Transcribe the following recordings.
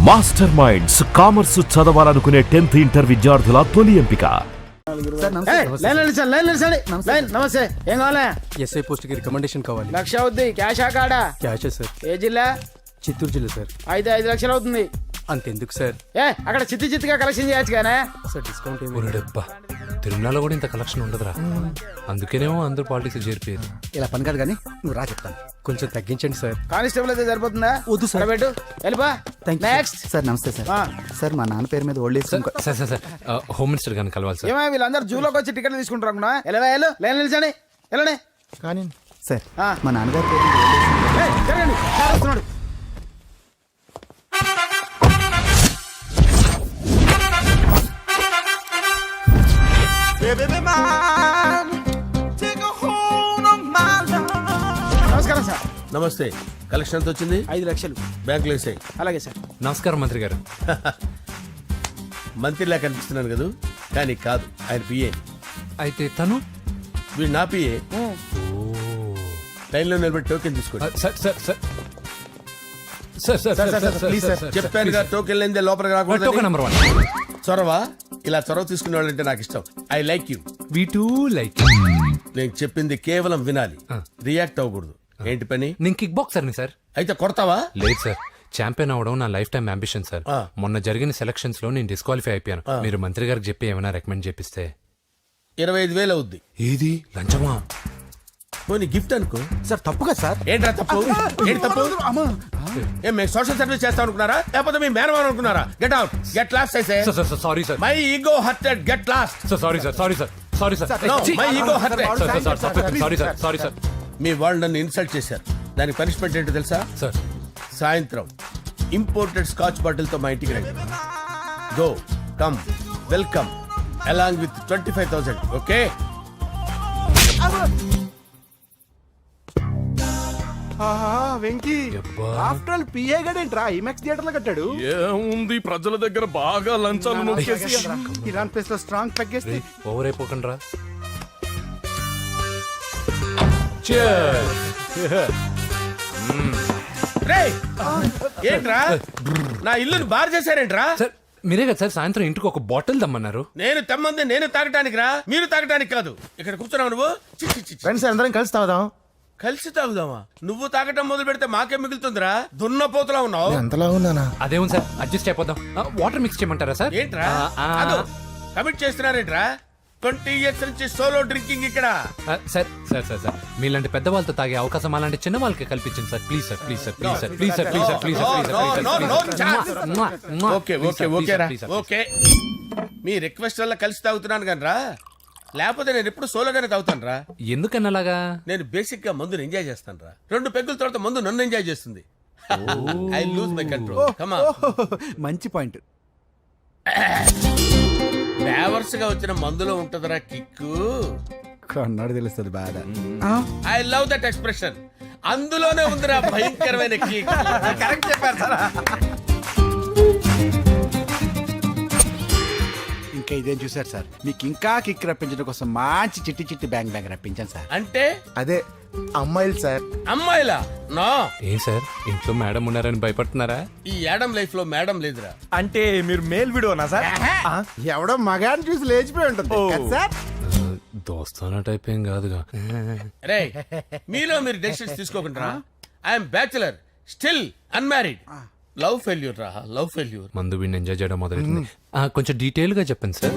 Master minds commerce చదవాలనుకునే 10th inter విద్యార్థుల తొలి ఎంపిక. నమస్తే. ఏం కావాలా? ఎస్ఐ పోస్ట్ కి రికమెండేషన్ కావాలి. 1,00,000 అవుద్ది. క్యాషా కార్డా? క్యాషే సార్. ఏ జిల్లా? చిత్తూరు జిల్లా సార్. 5 లక్షలు అవుతుంది. అంతెందుకు సార్? అక్కడ చిత్తుగా కలెక్షన్ చేయొచ్చు కానీ సార్ డిస్కౌంట్ డబ్బా తిరుమలలో కూడా ఇంత కలెక్షన్ ఉండదురా. అందుకేనేమో అందరూ పాలిటిక్స్ చేరిపోయారు. ఇలా పని కాదు కానీ నువ్వు రా చెప్తాను. కొంచెం తగ్గించండి సార్. కానిస్టేబుల్ అయితే సరిపోతుందా? వద్దు సార్. పెట్టు వెళ్ళిపా. నెక్స్ట్ సార్ నమస్తే సార్. సార్ మా నాన్న పేరు మీద old age sir sir sir home minister గారిని కలవాలి సార్. ఏమో వీళ్ళందరూ జూలోకి వచ్చి టికెట్లు తీసుకుంటారు అనుకున్నా. లైన్ నిలిచండి. వెళ్ళండి. కానీ సార్ మా నాన్నగారి పేరు మీద old age జరగండి. సార్ వస్తున్నాడు. నమస్కారం సార్. నమస్తే. కలెక్షన్ ఎంత వచ్చింది? 5 లక్షలు. బ్యాంకులో వేసాయి. అలాగే సార్. నమస్కారం మంత్రి గారు. మంత్రిలా కనిపిస్తున్నాను కదా, కానీ కాదు, ఆయన పిఏ. అయితే తను వీడు నా పిఏ. లైన్లో నిలబెట్టి టోకెన్ తీసుకోండి. Sir sir sir sir sir sir sir please sir. చెప్పాను కదా, టోకెన్ లేనిదే లోపలికి రాకూడదు. Token number 1. చొరవ, ఇలా చొరవ తీసుకునే వాళ్ళంటే నాకు ఇష్టం. I like you. We two like. నేను చెప్పింది కేవలం వినాలి, రియాక్ట్ అవ్వకూడదు. ఏంటి పని? నేను కిక్ బాక్సర్ని సార్. అయితే కొడతావా? లేదు సార్, ఛాంపియన్ అవడం నా లైఫ్ టైం అంబిషన్ సార్. ఆ. మొన్న జరిగిన సెలక్షన్స్ లో నేను డిస్క్వాలిఫై అయిపోయాను. మీరు మంత్రి గారికి చెప్పి ఏమైనా రికమెండ్ చేపిస్తే. 25,000 అవుద్ది. ఏది లంచమా? పోనీ గిఫ్ట్ అనుకో. సార్ తప్పుగా సార్. ఏంట్రా తప్పు? ఏంటి తప్పు? ఏం మేము సోషల్ సర్వీస్ చేస్తాం అనుకున్నారా, లేకపోతే మీ మేనమాన్ అనుకున్నారా? Get out, get lost. అయితే sir sir sorry sir. My ego hurted, get lost. Sir sorry sir, sorry sir, sorry sir. No, my ego hurt. Sorry sir, sorry sir. మీ వాళ్ళు నన్ను ఇన్సల్ట్ చేశారు. దానికి పనిష్మెంట్ ఏంటో తెలుసా? సార్ సాయంత్రం imported scotch bottle తో మా ఇంటికి రండి. Go, come, welcome along with 25,000. Okay? Venky after all PA గడేంట్రా ఇమెక్స్ థియేటర్ లో కట్టాడు. ఏముంది, ప్రజల దగ్గర బాగా లంచాలు నొక్కేసి ఇరాన్ ప్లేస్ లో స్ట్రాంగ్ తగ్గేస్తే ఓవర్ అయిపోకండి రా. రేయ్, ఏంట్రా నా ఇల్లుని బార్ చేశారేంట్రా? సార్ మీరే కదా సార్ సాయంత్రం ఇంటికి ఒక బాటిల్ దమ్మన్నారు. నేను తెమ్మంది నేను తాగటానికి రా, మీరు తాగటానికి కాదు. ఇక్కడ కూర్చున్నావు నువ్వు. చి, చి, చి, చి. ఫ్రెండ్స్ అందరం కలిసి తాగుదాం. కలిసి తాగుదామా? నువ్వు తాగటం మొదలు పెడితే మాకే మిగులుతుందిరా. దున్నపోతులా ఉన్నావు. ఎంతలా ఉన్నానా? అదేం సార్, అడ్జస్ట్ అయిపోదాం. వాటర్ మిక్స్ చేయమంటారా సార్? ఏంట్రా కమిట్ చేస్తున్నారేంట్రా? 20 years నుంచి సోలో డ్రింకింగ్ ఇక్కడ. సార్ సార్ సార్ సార్ మీలాంటి పెద్ద వాళ్ళతో తాగే అవకాశం అలాంటి చిన్న వాళ్ళకి కల్పించండి sir. Please sir, please sir, please sir, please sir, please sir, please sir. Okay okay okay రా, ఓకే. మీ రిక్వెస్ట్ వల్ల కలిసి తాగుతున్నాను కానీ రా, లేకపోతే నేను ఎప్పుడు సోలోగానే తాగుతాను రా. ఎందుకన్నా అలాగా? నేను బేసిక్ గా మందుని ఎంజాయ్ చేస్తాను రా. 2 పెగ్గుల తర్వాత మందు నన్ను ఎంజాయ్ చేస్తుంది. I lose my control. Come on. మంచి పాయింట్. ఫ్లేవర్స్ గా వచ్చిన మందులో ఉంటదరా కిక్కు. కన్నాడు తెలుస్తుంది బాధ. I love that expression. అందులోనే ఉందిరా భయంకరమైన కిక్. కరెక్ట్ చెప్పారు సార్. ఇంకా ఇదేం చూసారు సార్, మీకు ఇంకా కిక్ రప్పించడం కోసం మంచి చిట్టి చిట్టి బ్యాంగ్ బ్యాంగ్ రప్పించాను సార్. అంటే అదే అమ్మాయిలు సార్. అమ్మాయిలా? నా ఏం సార్ ఇంట్లో మేడం ఉన్నారని భయపడుతున్నారా? ఈ యాడమ్ లైఫ్ లో మేడం లేదురా. అంటే మీరు మేల్ వీడియోనా సార్? ఎవడో మగాన్ని చూసి లేచిపోయి ఉంటుంది కదా సార్. దోస్తానా టైప్ ఏం కాదుగా. రే, మీలో మీరు డెసిషన్స్ తీసుకోకుండా. I'm bachelor, still unmarried. Love failure రా, లవ్ ఫెయిల్యూర్. మందు వీడిని ఎంజాయ్ చేయడం మొదలైంది. కొంచెం డీటెయిల్ గా చెప్పండి సార్.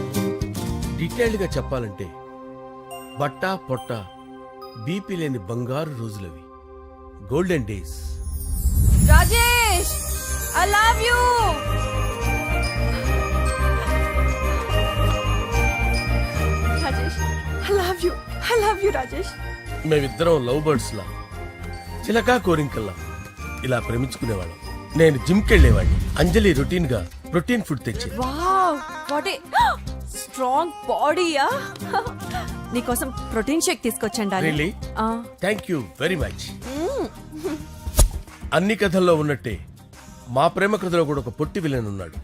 డీటెయిల్డ్ గా చెప్పాలంటే బట్టా పొట్ట బీపీ లేని బంగారు రోజులవి, golden days. Rajesh, I love you. Rajesh, I love you. I love you, Rajesh. మేమిద్దరం లవ్ బర్డ్స్ లా, చిలకా కోరింకల్లా ఇలా ప్రేమించుకునేవాళ్ళం. నేను జిమ్ కెళ్ళేవాడిని. అంజలి రొటీన్ గా ప్రోటీన్ ఫుడ్ తెచ్చి. Wow, what a strong body, yeah. నీకోసం ప్రోటీన్ షేక్ తీసుకొచ్చండి. Really? Thank you very much. అన్ని కథల్లో ఉన్నట్టే మా ప్రేమ కథలో కూడా ఒక పొట్టి విలన్ ఉన్నాడు.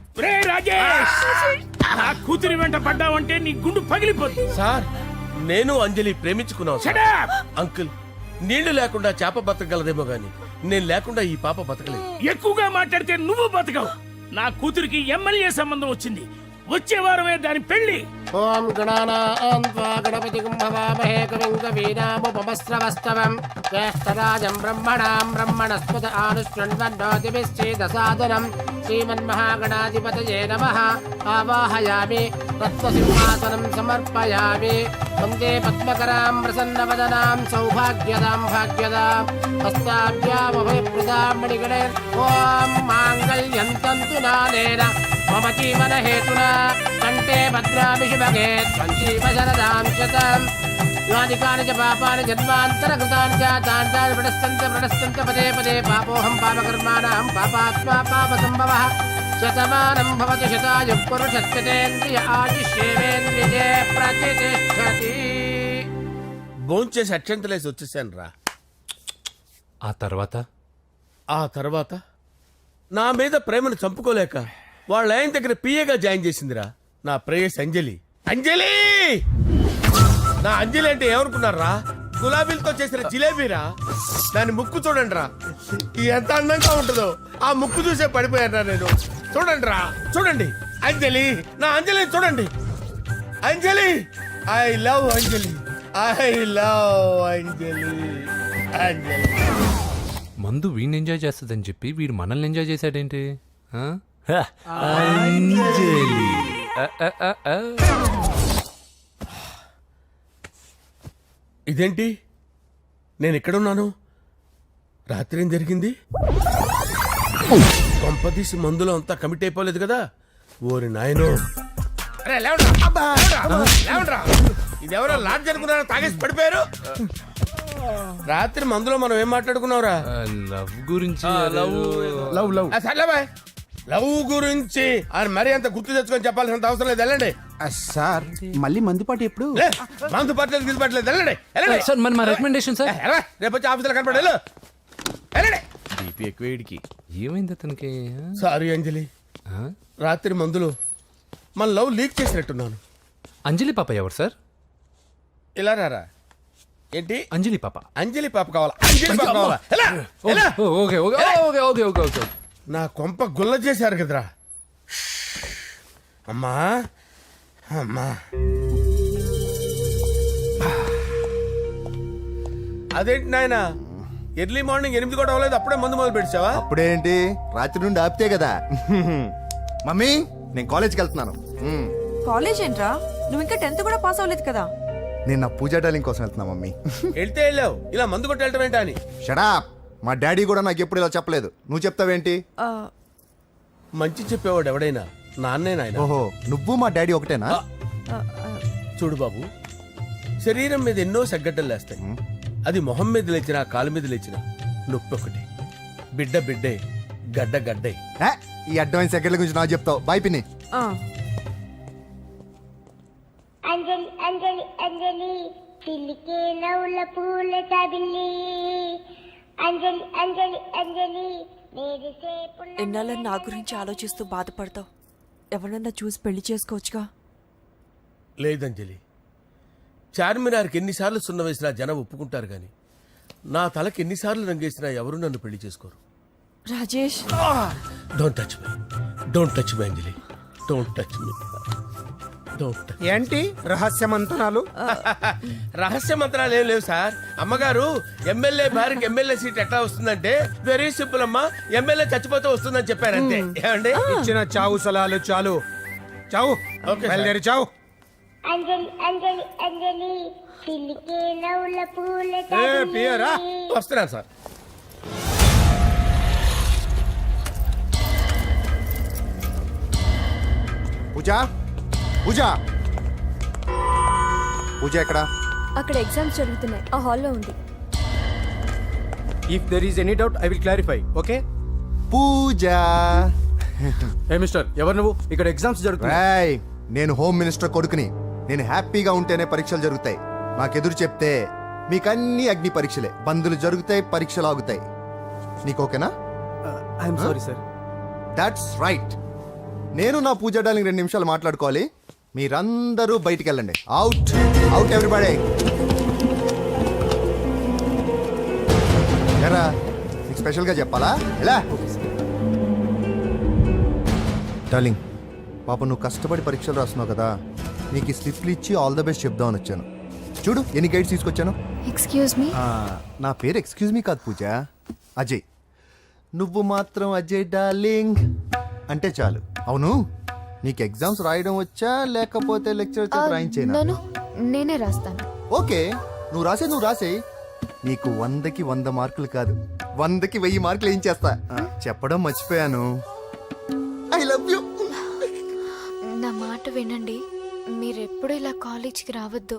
కూతురి వెంట పడ్డావంటే నీ గుండు పగిలిపోతుంది సార్, నేను అంజలి ప్రేమించుకున్నాను సార్. అంకుల్, నీళ్లు లేకుండా చేప బతకగలదేమో గాని నేను లేకుండా ఈ పాప బతకలేదు. ఎక్కువగా మాట్లాడితే నువ్వు బతకవు. నా కూతురికి ఎమ్మెల్యే సంబంధం వచ్చింది. వచ్చే వారమే దాని పెళ్లి. ఓం గణానాన్వా గణపతిం భవామహే కవిం కవీనాముపమస్రవస్తవం జ్యేష్ఠరాజం బ్రహ్మణాం బ్రహ్మణస్పత ఆనుష్ణ్వన్నోతిభిశ్చేదసాదనం శ్రీమన్మహాగణాధిపతయే నమః. ఆవాహయామి తత్వసింహాసనం సమర్పయామి. వందే పద్మకరాం ప్రసన్నవదనాం సౌభాగ్యదాం భాగ్యదాం హస్తాభ్యామభయప్రదాం మణిగణే. ఓం మాంగళ్యం తంతు నానేన మమ జీవన హేతునా కంటే భద్రామి శుభగే త్వంజీవ శరదాం శతం. యాని కాని చ పాపాని జన్మాంతర కృతాని చ తాని ప్రణశ్యంత పదే పదే పాపోహం పాపకర్మాణం పాపాత్మా పాప సంభవః. శతమానం భవతి శతాయుః పురుషస్యతేంద్రియ ఆయుష్యేవేంద్రియే ప్రతిష్టతి. భోంచేసి అక్షంతలేసి వచ్చేసాను రా. ఆ తర్వాత ఆ తర్వాత నా మీద ప్రేమను చంపుకోలేక వాళ్ళ ఆయన దగ్గర పిఏగా జాయిన్ చేసిందిరా నా ప్రేయస్ అంజలి. అంజలి నా అంజలి అంటే ఏమనుకున్నారా? గులాబీలతో చేసిన జిలేబీరా. దాని ముక్కు చూడండి రా, ఎంత అందంగా ఉంటుందో. ఆ ముక్కు చూసే పడిపోయారా నేను. చూడండి రా, చూడండి అంజలి, నా అంజలి చూడండి. Anjali, I love Anjali, I love Anjali. Anjali మందు వీడిని ఎంజాయ్ చేస్తుందని చెప్పి వీడు మనల్ని ఎంజాయ్ చేశాడేంటి? ఆ? ఇదేంటి, నేను ఎక్కడున్నాను? రాత్రి ఏం జరిగింది? కొంపదీసి మందులో అంతా కమిట్ అయిపోలేదు కదా? ఓరి నాయనో. అరే లేవండ్రా, లేవండ్రా. ఇదెవరో లాడ్జ్ అనుకున్నారో తాగేసి పడిపోయారు. రాత్రి మందులో మనం ఏం మాట్లాడుకున్నావురా? లవ్ గురించి సర్లే బాయ్, లవ్ గురించి ఆయన మరీ అంత గుర్తు తెచ్చుకొని చెప్పాల్సినంత అవసరం లేదు. వెళ్ళండి. సార్ మళ్ళీ మందుపాటి ఎప్పుడు? లే, మందు పట్టలేదు గిల్లు పట్టలేదు. వెళ్ళండి, వెళ్ళండి. సార్ మరి మా రికమెండేషన్ సార్. రేపు వచ్చి ఆఫీసులో కనపడి వెళ్ళు. వెళ్ళండి. ఏమైంది అతనికి? సారీ అంజలి, ఆ? రాత్రి మందులో మన లవ్ లీక్ చేసినట్టున్నాను. అంజలి పాప ఎవరు సార్? ఇలా రారా. ఏంటి అంజలి పాప? అంజలి పాప కావాలా? అంజలి పాప కావాలా? ఎలా? ఎలా? Okay okay okay okay okay okay. నా కొంప గుల్ల చేశారు కదరా. అమ్మా అమ్మా, అదేంటి నాయన, ఎర్లీ మార్నింగ్ 8 కూడా అవ్వలేదు, అప్పుడే మందు మొదలు పెట్టావా? అప్పుడేంటి, రాత్రి నుండి ఆపితే కదా. మమ్మీ నేను కాలేజ్కి వెళ్తున్నాను. కాలేజ్ ఏంట్రా? నువ్వు ఇంకా 10th కూడా పాస్ అవ్వలేదు కదా. నేను నా పూజా డాలింగ్ కోసం వెళ్తున్నా మమ్మీ. వెళ్తే వెళ్ళావు, ఇలా మందు కొట్టి వెళ్ళటం ఏంటా అని. షడా, మా డాడీ కూడా నాకు ఎప్పుడు ఇలా చెప్పలేదు. నువ్వు చెప్తావేంటి? ఆ, మంచి చెప్పేవాడు ఎవడైనా నాన్నే నాయన. ఓహో, నువ్వు మా డాడీ ఒకటేనా? ఆ, ఆ, చూడు బాబు, శరీరం మీద ఎన్నో సగ్గడ్డలు లేస్తాయి. అది మొహం మీద లేచినా కాలు మీద లేచినా నొప్పి ఒకటి. బిడ్డ బిడ్డే, గడ్డ గడ్డే. ఏ, ఈ అడ్వాన్స్ సెకండ్ల గురించి నాకు చెప్తావు. బాయ్ పిన్ని. ఆ. అంజలి అంజలి అంజలి చిల్లికే నవ్వుల పూల తబిల్లి. అంజలి అంజలి అంజలి ఎన్నాళ్ళని నా గురించి ఆలోచిస్తూ బాధపడతావు. ఎవరన్నా చూసి పెళ్లి చేసుకోవచ్చుగా. లేదంజలి, చార్మినార్కి ఎన్నిసార్లు సున్న వేసినా జనం ఒప్పుకుంటారు గాని నా తలకి ఎన్నిసార్లు రంగేసినా ఎవరు నన్ను పెళ్లి చేసుకోరు. Rajesh, don't touch me, don't touch me Anjali, don't touch me, don't touch. ఏంటి రహస్య మంతనాలు? రహస్య మంత్రాలు ఏం లేవు సార్. అమ్మగారు ఎమ్మెల్యే భార్యకి ఎమ్మెల్యే సీట్ ఎట్లా వస్తుందంటే వెరీ సింపుల్ అమ్మా, ఎమ్మెల్యే చచ్చిపోతే వస్తుందని చెప్పారంతే. ఏమండి? ఇచ్చిన చావు సలాలు చాలు. చావు. ఓకే బయలుదేరి చావు. అంజలి అంజలి అంజలి చిల్లికే నవ్వుల పూల పియరా వస్తున్నాను సార్. పూజ, పూజ, పూజ ఎక్కడ? అక్కడ ఎగ్జామ్స్ జరుగుతున్నాయి, ఆ హాల్లో ఉంది. If there is any doubt I will clarify. Okay. Pooja. ఏ మిస్టర్, ఎవరు నువ్వు? ఇక్కడ ఎగ్జామ్స్ జరుగుతున్నాయి. రాయ్, నేను హోమ్ మినిస్టర్ కొడుకుని. నేను హ్యాపీగా ఉంటేనే పరీక్షలు జరుగుతాయి. నాకెదురు చెప్తే మీకన్నీ అగ్ని పరీక్షలే. బందులు జరుగుతాయి, పరీక్షలు ఆగుతాయి. నీకు ఓకేనా? I'm sorry sir. That's right. నేను నా పూజ డార్లింగ్ 2 నిమిషాలు మాట్లాడుకోవాలి. మీరందరూ బయటికి వెళ్ళండి. Out, out everybody. ఎరా, నీకు స్పెషల్గా చెప్పాలా? ఎలా? డార్లింగ్ పాప నువ్వు కష్టపడి పరీక్షలు రాస్తున్నావు కదా, నీకు ఈ స్లిప్లు ఇచ్చి ఆల్ ద బెస్ట్ చెప్దామని వచ్చాను. చూడు ఎన్ని గైడ్స్ తీసుకొచ్చాను. Excuse me. నా పేరు ఎక్స్క్యూజ్ మీ కాదు పూజ, అజయ్. నువ్వు మాత్రం అజయ్ డార్లింగ్ అంటే చాలు. అవును, నీకు ఎగ్జామ్స్ రాయడం వచ్చా లేకపోతే లెక్చర్ రాయించేనా? నేనే రాస్తాను. ఓకే, నువ్వు రాసే నీకు 100కి 100 మార్కులు కాదు, 100కి 1000 మార్కులు ఏం చేస్తా. చెప్పడం మర్చిపోయాను, ఐ లవ్ యూ. నా మాట వినండి, మీరెప్పుడు ఇలా కాలేజ్కి రావద్దు.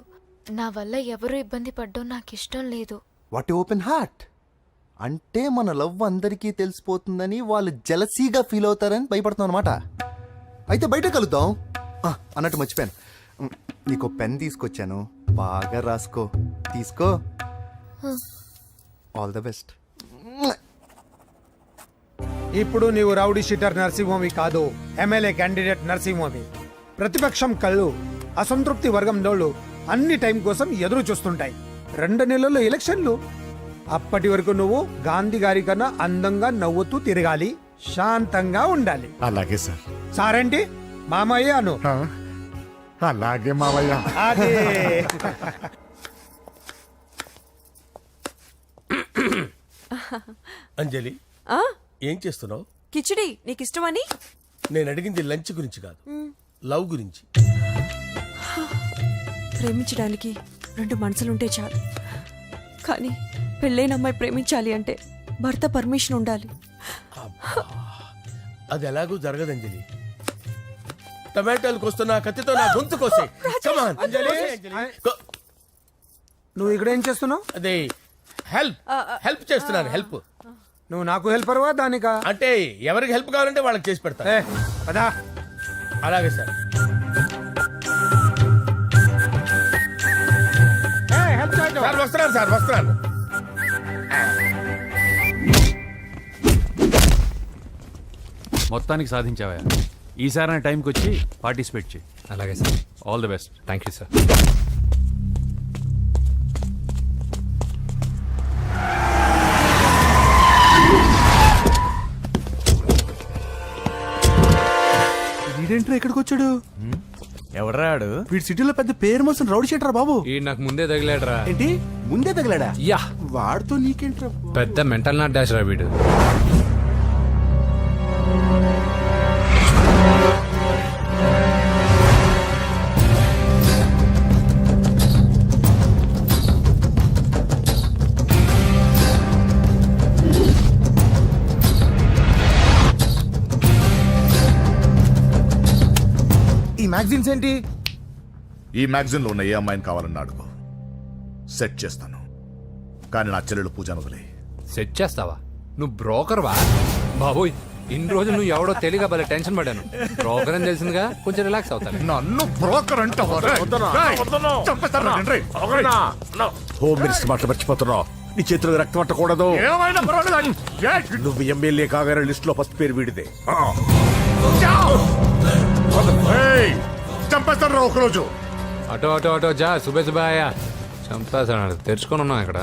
నా వల్ల ఎవరు ఇబ్బంది పడ్డం నాకు ఇష్టం లేదు. వాట్ ఓపెన్ హార్ట్ అంటే మన లవ్ అందరికీ తెలిసిపోతుందని వాళ్ళు జలసీగా ఫీల్ అవుతారని భయపడుతున్నాం అనమాట. అయితే బయట కలుద్దాం. అన్నట్టు మర్చిపోయాను, నీకు పెన్ తీసుకొచ్చాను, బాగా రాసుకో. తీసుకో. All the best. ఇప్పుడు నీవు రౌడీ షీటర్ నరసింహమి కాదు, ఎమ్మెల్యే క్యాండిడేట్ నరసింహమి. ప్రతిపక్షం కళ్ళు అసంతృప్తి వర్గం డోళ్ళు అన్ని టైం కోసం ఎదురు చూస్తుంటాయి. 2 నెలల్లో ఎలక్షన్లు. అప్పటి వరకు నువ్వు గాంధీ గారి కన్నా అందంగా నవ్వుతూ తిరగాలి, శాంతంగా ఉండాలి. అలాగే సార్. సారేంటి మామయ్య అను. అలాగే మావయ్య. అదే. అంజలి, ఏం చేస్తున్నావు? కిచిడి నీకు ఇష్టమని. నేను అడిగింది లంచ్ గురించి కాదు, లవ్ గురించి. ప్రేమించడానికి 2 మనసులుంటే చాలు, కానీ పెళ్ళైన అమ్మాయి ప్రేమించాలి అంటే భర్త పర్మిషన్ ఉండాలి. అది ఎలాగూ జరగదు అంజలి. టమాటాలు కోస్తున్నా కత్తితో నా గొంతు కోసే. నువ్వు ఇక్కడ ఏం చేస్తున్నావు? అదే హెల్ప్ చేస్తున్నాను. హెల్ప్. నువ్వు నాకు హెల్పర్వా దానికా? అంటే ఎవరికి హెల్ప్ కావాలంటే వాళ్ళకి చేసి పెడతా. పదా. అలాగే సార్. సార్ వస్తున్నాను, సార్ వస్తున్నాను. మొత్తానికి సాధించావా? ఈసారి టైంకి వచ్చి పార్టిసిపేట్ చేయి. అలాగే sir. All the best. Thank you sir. వీడేంట్రా ఇక్కడికి వచ్చాడు? ఎవడ్రాడు? వీడి సిటీలో పెద్ద పేరు మోసిన రౌడీ షీటరా బాబు. ఈ నాకు ముందే తగిలాడరా. ఏంటి ముందే తగిలాడా? యా, వాడితో నీకేంట్రా? పెద్ద మెంటల్ నాట్ డాష్ రా వీడు. ఈ మ్యాగజైన్స్ ఏంటి? ఈ మ్యాగజైన్ లో ఉన్న ఏ అమ్మాయిని కావాలన్నా అడుగు, సెట్ చేస్తాను. కానీ నా చెల్లెలు పూజను వదిలే. సెట్ చేస్తావా? నువ్వు బ్రోకర్ వా? బాబోయ్, ఇన్ని రోజులు నువ్వు ఎవడో తెలియక భలే టెన్షన్ పడ్డాను. బ్రోకర్ అని తెలిసిందిగా కొంచెం రిలాక్స్ అవుతాను. నన్ను బ్రోకర్ అంటావా? హోమ్ మినిస్టర్ మాట మర్చిపోతున్నావు. నీ చేతులకు రక్తం పట్టకూడదు. నువ్వు ఎమ్మెల్యే కాగానే లిస్ట్ లో ఫస్ట్ పేరు వీడిదే. చంపేస్తాను ఒకరోజు. అటో అటో అటో జా. సుబే సుబాయా చంపేస్తాడు. తెరుచుకొని ఉన్నాం ఇక్కడ.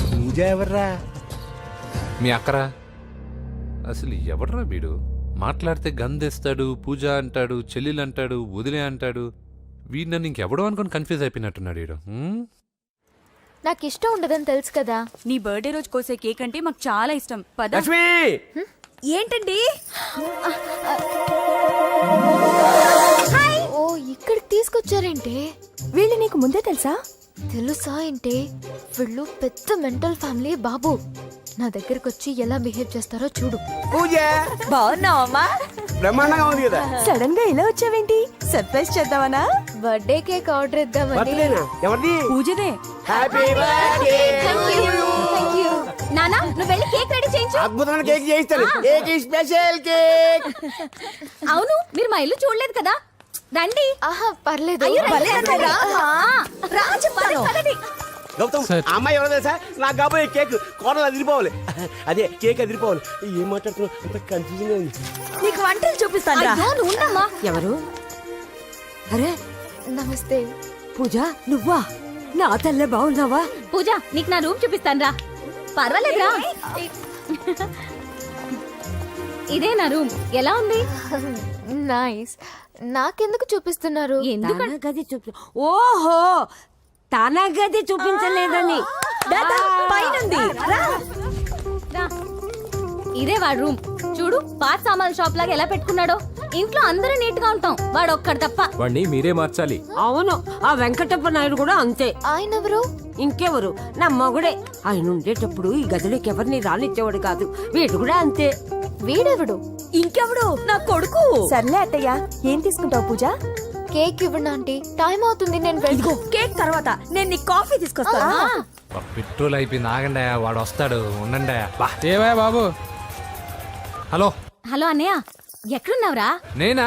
పూజ ఎవర్రా? మీ అక్కరా? అసలు ఎవడరా వీడు? మాట్లాడితే గంధేస్తాడు, పూజ అంటాడు, చెల్లెలు అంటాడు, వదిలే అంటాడు. వీడు నన్ను ఇంకెవడో అనుకుని కన్ఫ్యూజ్ అయిపోయినట్టున్నాడు వీడు. నాకు ఇష్టం ఉండదని తెలుసు కదా. నీ బర్త్డే రోజు కోసే కేక్ అంటే మాకు చాలా ఇష్టం. పద. ఏంటండి? ఓ, ఇక్కడికి తీసుకొచ్చారేంటే? వీళ్ళు నీకు ముందే తెలుసా? తెలుసా ఏంటే? వీళ్ళు పెద్ద మెంటల్ ఫ్యామిలీ బాబు. నా దగ్గరకు వచ్చి ఎలా బిహేవ్ చేస్తారో చూడు. పూజ బాగున్నావమ్మా? బ్రహ్మాండంగా ఉంది కదా. సడన్ గా ఇలా వచ్చావేంటి? సర్ప్రైజ్ చేద్దామనా? బర్త్డే కేక్ ఆర్డర్ ఇద్దామని. ఎవరిది? పూజనే. Happy birthday. Thank you. నానా, నువ్వు వెళ్ళి కేక్ రెడీ చేయించు. అద్భుతమైన కేక్ చేయిస్తాను. Cake special cake. అవును, మీరు మా ఇల్లు చూడలేదు కదా. రండి. ఆహా, పర్లేదు. గౌతమ్, ఆ అమ్మాయి ఎవరో తెలుసా? నాకు కాబోయే కేక్ కోడలు అదిరిపోవాలి. అదే కేక్ అదిరిపోవాలి. ఏం మాట్లాడుతున్నావు? అంత కన్ఫ్యూజన్ ఉంది. నీకు వంటలు చూపిస్తాను. ఎవరు? అరే నమస్తే. పూజ నువ్వా? నా తల్లే బాగున్నావా? పూజ, నీకు నా రూమ్ చూపిస్తాను రా. పర్వాలేదురా. ఇదే నా రూమ్ ఎలా ఉంది? నైస్. నాకెందుకు చూపిస్తున్నారు? తన గది చూపి ఓహో తన గది చూపించలేదని పైనుంది. ఇదే వాడు రూమ్. చూడు పాత సామాన్ షాప్ లాగా ఎలా పెట్టుకున్నాడో. ఇంట్లో అందరూ నీట్ గా ఉంటాం, వాడు ఒక్కడు తప్ప. వాడిని మీరే మార్చాలి. అవును ఆ వెంకటప్ప నాయుడు కూడా అంతే. ఆయన ఎవరు? ఇంకెవరు నా మగుడే. ఆయన ఉండేటప్పుడు ఈ గదిలోకి ఎవరిని రానిచ్చేవాడు కాదు. వీడు కూడా అంతే. వీడెవడు? ఇంకెవడు? నా కొడుకు. సర్లే అత్తయ్య, ఏం తీసుకుంటావు పూజ? కేక్ ఇవ్వండి ఆంటీ, టైం అవుతుంది. నేను ఇదిగో కేక్ తర్వాత నేను నీ కాఫీ తీసుకొస్తాను. పెట్రోల్ అయిపోయింది, ఆగండి, వాడు వస్తాడు, ఉండండి. ఏవా బాబు? హలో హలో అన్నయ్య, ఎక్కడున్నావురా? నేనా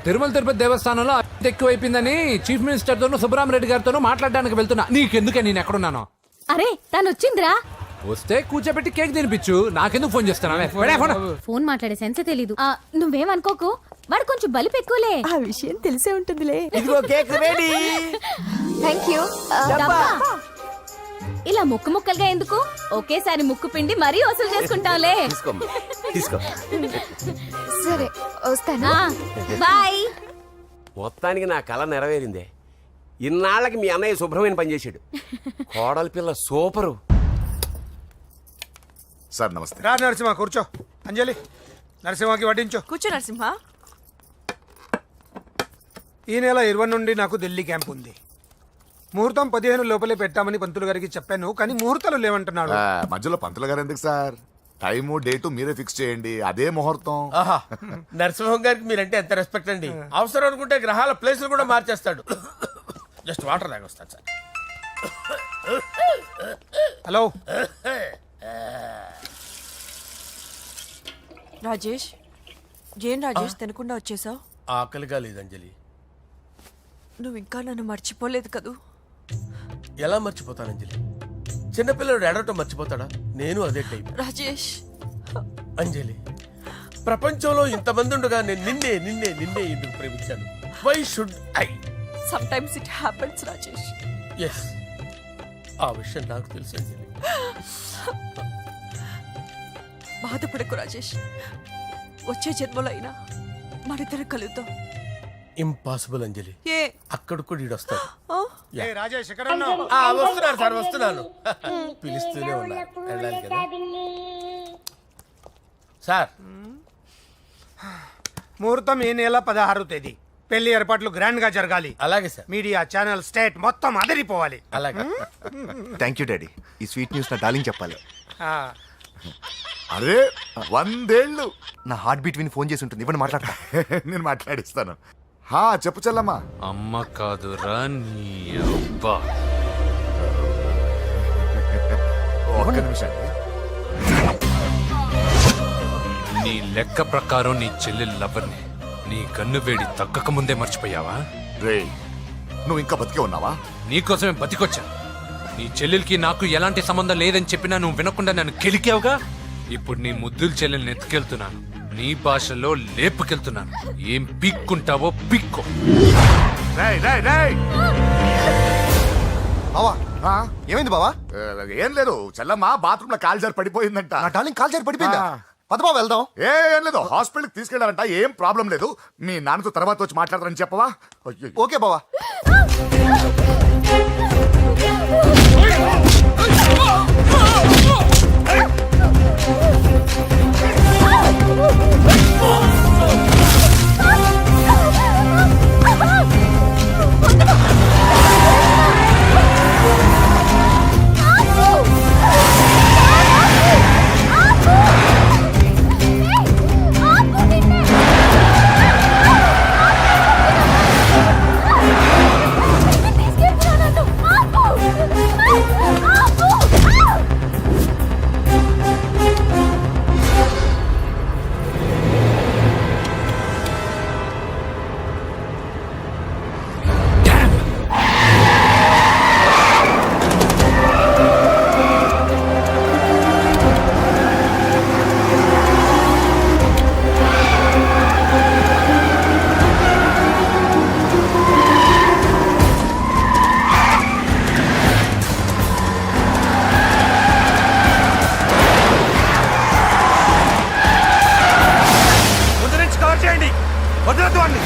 తిరుమల తిరుపతి దేవస్థానంలో అత్యంత ఎక్కువ అయిపోయిందని చీఫ్ మినిస్టర్ తోనూ సుబ్బరామరెడ్డి గారితోనూ మాట్లాడడానికి వెళ్తున్నా. నీకెందుకే నేను ఎక్కడున్నాను? అరే తను వచ్చిందిరా. వస్తే కూర్చోబెట్టి కేక్ తినిపించు, నాకెందుకు ఫోన్ చేస్తానా? ఫోన్ మాట్లాడే సెన్సే తెలీదు. నువ్వేమనుకోకు, వాడు కొంచెం బలిపు ఎక్కువలే. ఆ విషయం తెలిసే ఉంటుందిలే. ఇదిగో కేక్ రెడీ. Thank you. ఇలా ముక్కు ముక్కలుగా ఎందుకు? ఒకేసారి ముక్కు పిండి మరీ వసూలు చేసుకుంటాంలే. తీసుకో. సరే వస్తానా, బాయ్. మొత్తానికి నా కళ నెరవేరిందే. ఇన్నాళ్ళకి మీ అన్నయ్య శుభ్రమైన పనిచేశాడు. కోడలి పిల్ల సూపరు. సార్ నమస్తే. రా నరసింహ, కూర్చో. అంజలి, నరసింహకి వడ్డించు. కూర్చో నరసింహ. ఈ నెల 20 నుండి నాకు ఢిల్లీ క్యాంప్ ఉంది. ముహూర్తం 15 లోపలే పెట్టామని పంతులు గారికి చెప్పాను, కానీ ముహూర్తాలు లేవంటున్నాడు. మధ్యలో పంతులు గారు ఎందుకు సార్? టైము డేటు మీరే ఫిక్స్ చేయండి, అదే ముహూర్తం. నరసింహం గారికి మీరంటే ఎంత రెస్పెక్ట్ అండి. అవసరం అనుకుంటే గ్రహాల ప్లేసులు కూడా మార్చేస్తాడు. జస్ట్ వాటర్ తాగొస్తాను సార్. హలో రాజేష్, ఏం రాజేష్ తినకుండా వచ్చేసావు? ఆకలిగా లేదు అంజలి. నువ్వు ఇంకా నన్ను మర్చిపోలేదు కదూ? ఎలా మర్చిపోతాను అంజలి? చిన్నపిల్లడు ఏడవటం మర్చిపోతాడా? నేను అదే టైప్. రాజేష్ అంజలి, ప్రపంచంలో ఇంతమంది ఉండగా నేను నిన్నే నిన్నే నిన్నే ఎందుకు ప్రేమించాను? Why should I? Sometimes it happens Rajesh. Yes, ఆ విషయం నాకు తెలుసు అంజలి. బాధపడకు రాజేష్, వచ్చే జన్మలో అయినా మనిద్దరం కలుద్దాం. ఇంపాసిబుల్ అంజలి. ఏ అక్కడ కూడా ఈడొస్తాడు. ఏ రాజేష్, ఎక్కడ ఉన్నావు? వస్తున్నాను సార్, వస్తున్నాను. పిలుస్తూనే ఉన్నారు, వెళ్ళాలి కదా సార్. ముహూర్తం ఈ నెల 16వ తేదీ. పెళ్లి ఏర్పాట్లు గ్రాండ్ గా జరగాలి. అలాగే సార్. మీడియా ఛానల్ స్టేట్ మొత్తం అదిరిపోవాలి. అలాగే. Thank you daddy. ఈ స్వీట్ న్యూస్ నా డార్లింగ్ చెప్పాలి. ఆ, అరే 100 ఏళ్ళు. నా హార్ట్ బీట్ విని ఫోన్ చేసి ఉంటుంది. ఇవ్వండి మాట్లాడతా. నేను మాట్లాడిస్తాను. చెప్పు చెల్లమ్మా. అమ్మ కాదురా నీ అబ్బా. ఒక్క నిమిషం. నీ లెక్క ప్రకారం నీ చెల్లెలు లవర్ని నీ కన్ను వేడి తగ్గక ముందే మర్చిపోయావా? రే, నువ్వు ఇంకా బతికే ఉన్నావా? నీకోసమే బతికొచ్చా. నీ చెల్లెలకి నాకు ఎలాంటి సంబంధం లేదని చెప్పినా నువ్వు వినకుండా నన్ను కెలికావుగా. ఇప్పుడు నీ ముద్దుల చెల్లెల్ని ఎత్తుకెళ్తున్నాను, నీ భాషలో లేపుకెళ్తున్నాను. ఏం పిక్కుంటావో పిక్కో. బావా, ఏమైంది బావా? ఏం లేదు, చెల్లమ్మ బాత్రూమ్ లో కాలు జారి పడిపోయిందంట. నా డార్లింగ్ కాల్ చేరి పడిపోయిందా? పద బావ వెళ్దాం. ఏం లేదు, హాస్పిటల్కి తీసుకెళ్ళారంట. ఏం ప్రాబ్లం లేదు. మీ నాన్నతో తర్వాత వచ్చి మాట్లాడతారని చెప్పవా? ఓకే బావా. వదిలేయండి, వదిలేద్దు వాడిని.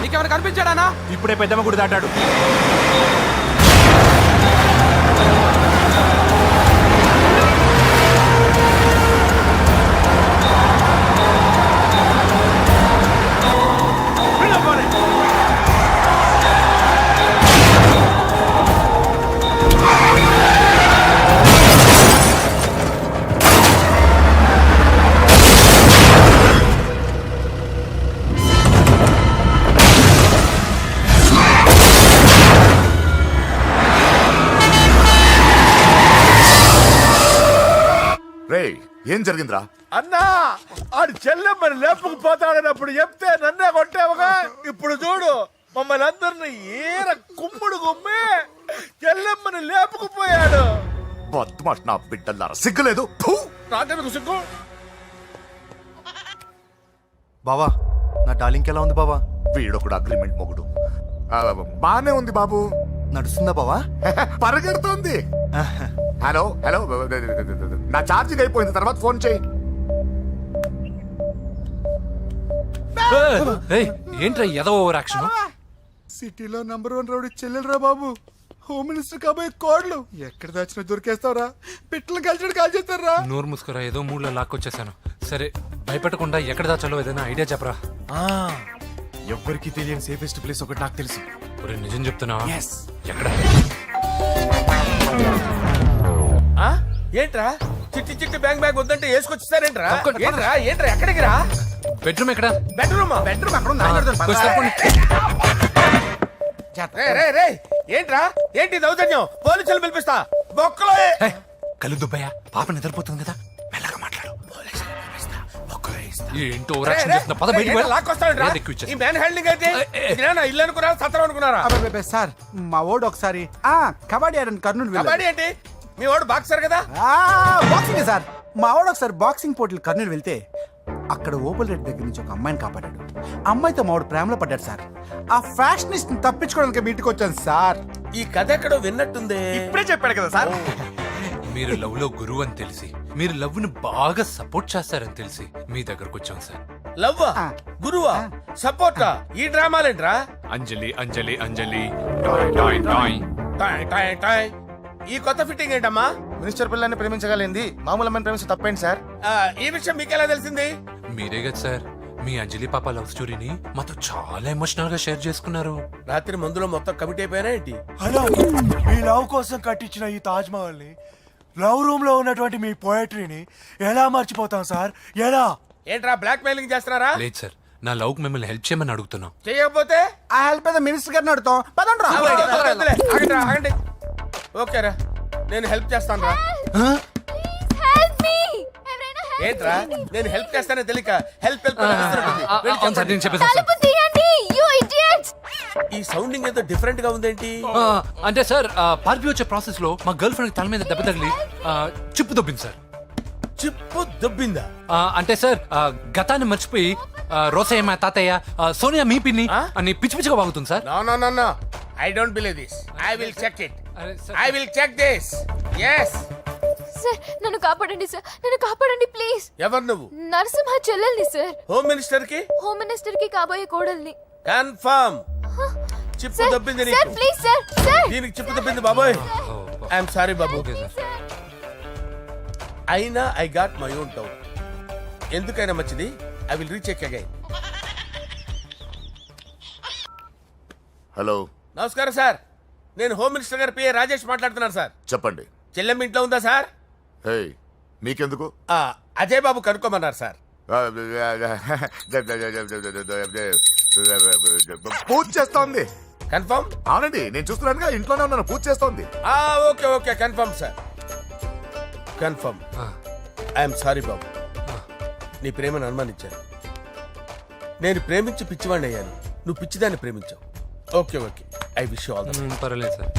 నీకెవరు కనిపించాడానా? ఇప్పుడే పెద్దమ్మ గుడి దాటాడు. రే ఏం జరిగిందిరా? అన్నా ఆడు చెల్లెమ్మని లేపుకుపోతాడన్నప్పుడు చెప్తే నన్నే కొట్టావుగా. ఇప్పుడు చూడు మమ్మల్ని అందరిని ఏర కుమ్ముడు గుమ్మి చెల్లెమ్మని లేపుకుపోయాడు. బద్మాష్ నా బిడ్డల్లారా, సిగ్గులేదు? ఫు! నాకెందుకు సిగ్గు? బావా నా డార్లింగ్ ఎలా ఉంది బావా? వీడొకడు అగ్రిమెంట్ మొగుడు. బానే ఉంది బాబు. నడుస్తుందా బావా? పరిగెడుతోంది. హలో హలో, నా ఛార్జింగ్ అయిపోయింది, తర్వాత ఫోన్ చేయి. ఏంట్రా ఏదో ఓవర్ యాక్షన్? సిటీలో నంబర్ 1 రౌడీ చెల్లెలరా బాబు. హోమ్ మినిస్టర్ కాబోయే కోడ్లు ఎక్కడ దాచిన దొరికేస్తావరా? పిట్టలు కలిసి కాల్ చేస్తారా? నోరు ముసుకురా, ఏదో మూడ్లో లాక్కొచ్చేసాను. సరే భయపెట్టకుండా ఎక్కడ దాచాలో ఏదైనా ఐడియా చెప్పరా. ఎవ్వరికి తెలియని సేఫెస్ట్ ప్లేస్ ఒకటి నాకు తెలుసు. ఒరే నిజం చెప్తున్నా? ఎక్కడ? ఏంట్రా చిట్టి చిట్టి బ్యాంగ్ బ్యాగ్ వద్దంటే వేసుకొచ్చేసారేంట్రా? ఏంట్రా ఏంట్రా ఎక్కడికి రా? బెడ్రూమ్ ఎక్కడ? బెడ్రూమ్ అక్కడ ఏంట్రా ఏంటి దౌర్జన్యం? పోలీసులు పిలిపిస్తా బొక్కలో. కళ్ళు దుబ్బయ్యా, పాప నిద్రపోతుంది కదా, మెల్లగా మాట్లాడు. ఏంటో ఓవర్ యాక్షన్ చేస్తున్నా, పద బయటికి వెళ్ళు. లాక్కొస్తాడు ఎక్కువ ఇచ్చేస్తా. ఈ మ్యాన్ హ్యాండింగ్ అయితే ఇదేనా ఇల్లు అనుకున్నారా సత్రం అనుకున్నారా? సార్ మా ఓడు ఒకసారి కబడ్డీ ఆడని కర్నూలు కబడ్డీ ఏంటి? మీ వాడు బాక్సర్ కదా? Boxing sir. మా వాడు ఒకసారి బాక్సింగ్ పోటీలు కర్నూలు వెళ్తే అక్కడ ఓపెల్ రెడ్డి దగ్గర నుంచి ఒక అమ్మాయిని కాపాడాడు. అమ్మాయితో మా వాడు ప్రేమలో పడ్డాడు సార్. ఆ ఫ్యాషనిస్ట్ తప్పించుకోవడానికి మీ ఇంటికి వచ్చాను సార్. ఈ కథ ఎక్కడో విన్నట్టుంది. ఇప్పుడే చెప్పాడు కదా సార్. మీరు లవ్ లో గురువు అని తెలిసి, మీరు లవ్ ను బాగా సపోర్ట్ చేస్తారని తెలిసి మీ దగ్గరకు వచ్చాం సార్. లవ్వా గురువా సపోర్టా? ఈ డ్రామాలేంట్రా? అంజలి అంజలి అంజలి టాయ్ టాయ్ టాయ్. టాయ్ టాయ్ టాయ్. ఈ కొత్త ఫిట్టింగ్ ఏంటమ్మా? మినిస్టర్ పిల్లని ప్రేమించగలిగింది మామూలు అమ్మని ప్రేమించి తప్పేంటి సార్? ఈ విషయం మీకెలా తెలిసింది? మీరే కదా సార్ మీ అంజలి పాప లవ్ స్టోరీని మాతో చాలా ఎమోషనల్ గా షేర్ చేసుకున్నారు. రాత్రి మందులో మొత్తం కమిట్ అయిపోయినా ఏంటి? హలో, మీ లవ్ కోసం కట్టించిన ఈ తాజ్ మహల్ ని, లవ్ రూమ్ లో ఉన్నటువంటి మీ పోయట్రీని ఎలా మర్చిపోతాం సార్? ఎలా? ఏంట్రా బ్లాక్ మెయిలింగ్ చేస్తున్నారా? లేదు సార్, నా లవ్ కు మిమ్మల్ని హెల్ప్ చేయమని అడుగుతున్నాం. చేయకపోతే ఆ హెల్ప్ అయితే మినిస్టర్ గారిని అడుగుతాం. పదండ్రా. ఆగండి. ఓకేరా, నేను హెల్ప్ చేస్తాను రా. ఏంట్రా నేను హెల్ప్ చేస్తానే తెలియక హెల్ప్ నేను చెప్పేసాను. ఈ సౌండింగ్ ఏదో డిఫరెంట్ గా ఉందేంటి? అంటే సార్ పార్టీ వచ్చే ప్రాసెస్ లో మా గర్ల్ ఫ్రెండ్ తల మీద దెబ్బ తగిలి చిప్పు దొబ్బింది సార్. చిప్పు దొబ్బిందా? అంటే సార్ గతాన్ని మర్చిపోయి రోసయ్య మా తాతయ్య, సోనియా మీ పిన్ని అని పిచ్చి పిచ్చిగా వాగుతుంది సార్. No I don't believe this. I will check it. I will check this. yes sir నన్ను కాపాడండి సార్, నన్ను కాపాడండి ప్లీజ్. ఎవరు నువ్వు? నరసింహ చెల్లెల్ని సార్. హోమ్ మినిస్టర్ కి? హోమ్ మినిస్టర్ కి కాబోయే కోడల్ని. కన్ఫర్మ్. చిప్పు దొబ్బింది సార్ నీకు. Please sir. సార్ దీనికి చిప్పు దొబ్బింది బాబోయ్. ఐఎమ్ సారీ బాబు. అయినా I got my own doubt. ఎందుకైనా మంచిది, I will recheck again. Hello, నమస్కారం సార్, నేను హోమ్ మినిస్టర్ గారి పిఏ రాజేష్ మాట్లాడుతున్నాను సార్. చెప్పండి. చెల్లెమ్మ ఇంట్లో ఉందా సార్? హే, మీకెందుకు? అజయ్ బాబు కనుక్కోమన్నారు సార్. పూజ చేస్తోంది. కన్ఫర్మ్? అవునండి, నేను చూస్తున్నానుగా, ఇంట్లోనే ఉన్నాను, పూజ చేస్తోంది. Okay confirm sir, confirm. I'm sorry బాబు, నీ ప్రేమను అనుమానించాను. నేను ప్రేమించి పిచ్చివాడిని అయ్యాను, నువ్వు పిచ్చిదాన్ని ప్రేమించావు. Okay I wish you all the best. పర్వాలేదు సార్.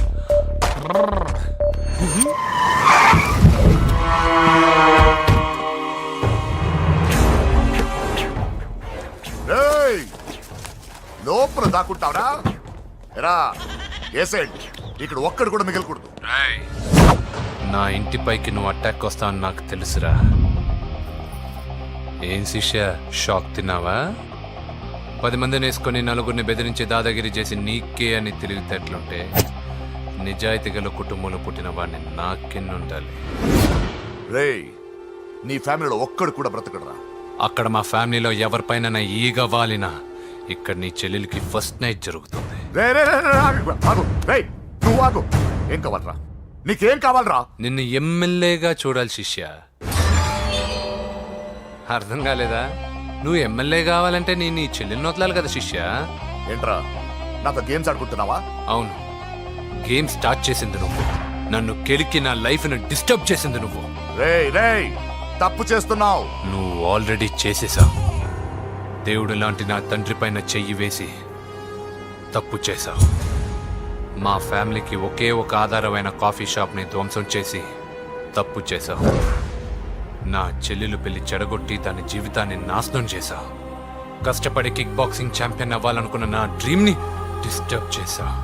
లోపల దాక్కుంటావురా? ఎరా ఏసేయండి, ఇక్కడ ఒక్కడు కూడా మిగలకూడదు. నా ఇంటిపైకి నువ్వు అటాక్ వస్తావని నాకు తెలుసురా. ఏం శిష్య, షాక్ తిన్నావా? 10 మందిని వేసుకొని నలుగురిని బెదిరించి దాదాగిరి చేసి నీకే అని తెలివితేటలుంటే నిజాయితీ గల కుటుంబంలో పుట్టిన వాడిని నాకెన్నుండాలి. రేయ్, నీ ఫ్యామిలీలో ఒక్కడు కూడా బ్రతకడరా. అక్కడ మా ఫ్యామిలీలో ఎవరిపైన ఈగ వాలినా ఇక్కడ నీ చెల్లెలికి ఫస్ట్ నైట్ జరుగుతుంది. రే రే రే రే, ఆగు. రేయ్, నువ్వు ఆగు. ఏం కావాలరా? నీకేం కావాలరా? నిన్ను ఎమ్మెల్యేగా చూడాలి శిష్య. అర్థం కాలేదా? నువ్వు ఎమ్మెల్యే కావాలంటే నేను నీ చెల్లెల్ని వదలాలి కదా శిష్య. ఏంట్రా, నాతో గేమ్స్ ఆడుకుంటున్నావా? అవును, గేమ్ స్టార్ట్ చేసింది నువ్వు. నన్ను కెలికి నా లైఫ్ను డిస్టర్బ్ చేసింది నువ్వు. రేయ్ రేయ్, తప్పు చేస్తున్నావు. నువ్వు ఆల్రెడీ చేసేసావు. దేవుడు లాంటి నా తండ్రి పైన చెయ్యి వేసి తప్పు చేశావు. మా ఫ్యామిలీకి ఒకే ఒక ఆధారమైన కాఫీ షాప్ని ధ్వంసం చేసి తప్పు చేశావు. నా చెల్లెలు పెళ్లి చెడగొట్టి దాని జీవితాన్ని నాశనం చేశావు. కష్టపడి కిక్ బాక్సింగ్ ఛాంపియన్ అవ్వాలనుకున్న నా డ్రీమ్ని డిస్టర్బ్ చేశావు.